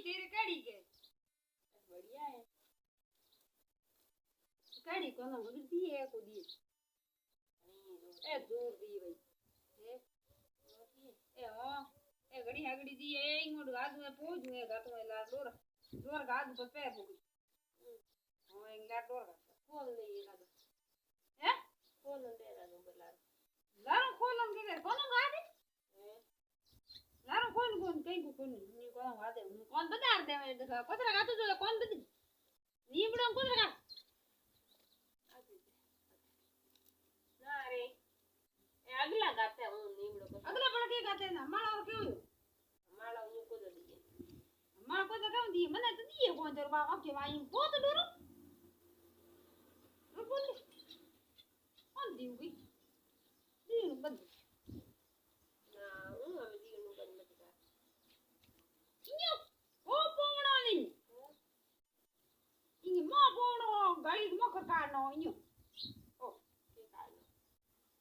तेरे काड़ी के बढ़िया है काड़ी कोना दी है को दी ए जोर दी भाई ए ओ ए घड़ी दी ए इंगोड गाद में पोज में गात में ला डोर डोर गाद पे पे होगी ओ इंगा डोर खोल ले ये गाद हैं खोल दे रहा दो बला लारो खोलन के कोनो गाद लारो खोल कोन कई को कोन नी को गाद कौन बता दे देखा कोतरा गात जो कौन बदी नीमड़ो कोतरा ना रे ए अगला गाते हूं नीमड़ो को अगला पड़ के गाते ना माला और क्यों माला हूं को दे दिए मां को तो कहूं दी मने तो दिए कौन जर बाबा के वाई बहुत डरो बोल कौन दी हुई दी बंद ना हूं हम दी नु बंद मत कर इयो ओ पोणो नी इ मां पोणो गाड़ी मो कानो इयो ओ के कानो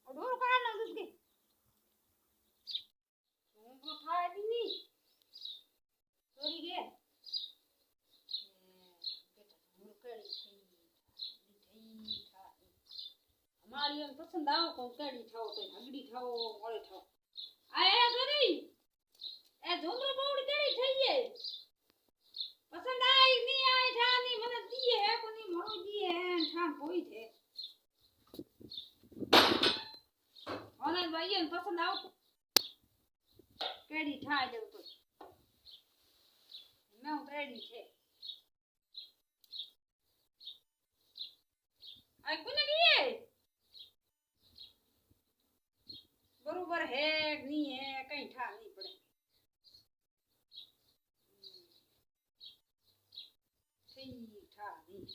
ओ डोर कानो दुसके तुम को खाए दी छोरी गे बेटा मुरकड़ी थई था हमारी हम पसंद आओ को कड़ी ठाओ तो हगड़ी ठाओ मोड़े ठाओ आया छोरी ए झोंगरो बोड़ी कड़ी थई है पसंद आई नहीं आई ठानी मने दिए है कोनी मरो दिए है ठान कोई थे ओने भाई पसंद आओ कड़ी ठाए दे तो मैं रेडी छे आई कोने दिए बरोबर है नहीं है कहीं ठा नहीं पड़े सही ठा नहीं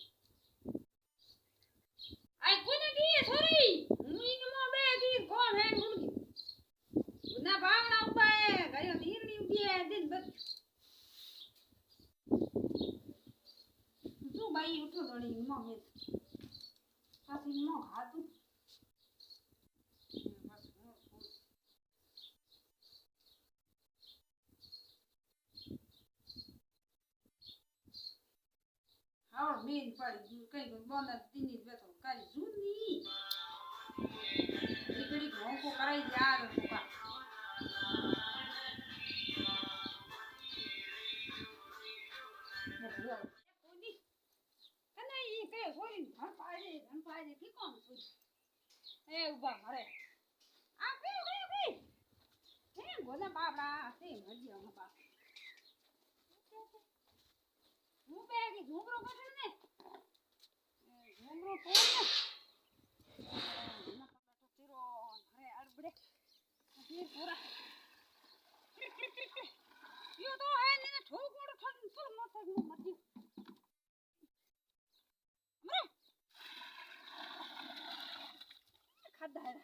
आई कोने दिए सॉरी मुई नमो बेगी कौन है मुर्गी ना बावना उबा है गयो नीरनी उगी है दिन बस तू भाई उठो डोनी मो में पासी मो हाथू बस और मेरी पड़ी कहीं को बंदा तीन बेतो काली जुनी इकड़ी घों को कराई याद होगा कोनी कने ये के सोरी धन पाए की कौन सोरी ए उबा मरे आ पे ए गोना बाबड़ा से मजी हम बाप હું બેગી ઝુમરો કઠણ ને ઝુમરો કોણ ને ના પકડો ચીરો અરે અડબડે ફીર પૂરા યો તો હે ને ઠોકોડ ઠન પર મથે મજી મરે ખાધા હે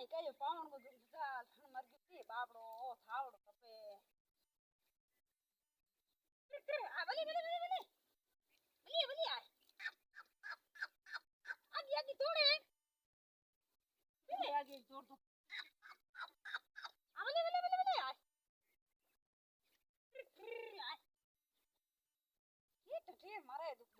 कयो पावण को जुदा थन मर गई बाबड़ो थावड़ो कपे आ बली आ आगे तोड़े बले आगे जोड़ दो आ बली आ ये तो ढेर मारे दुख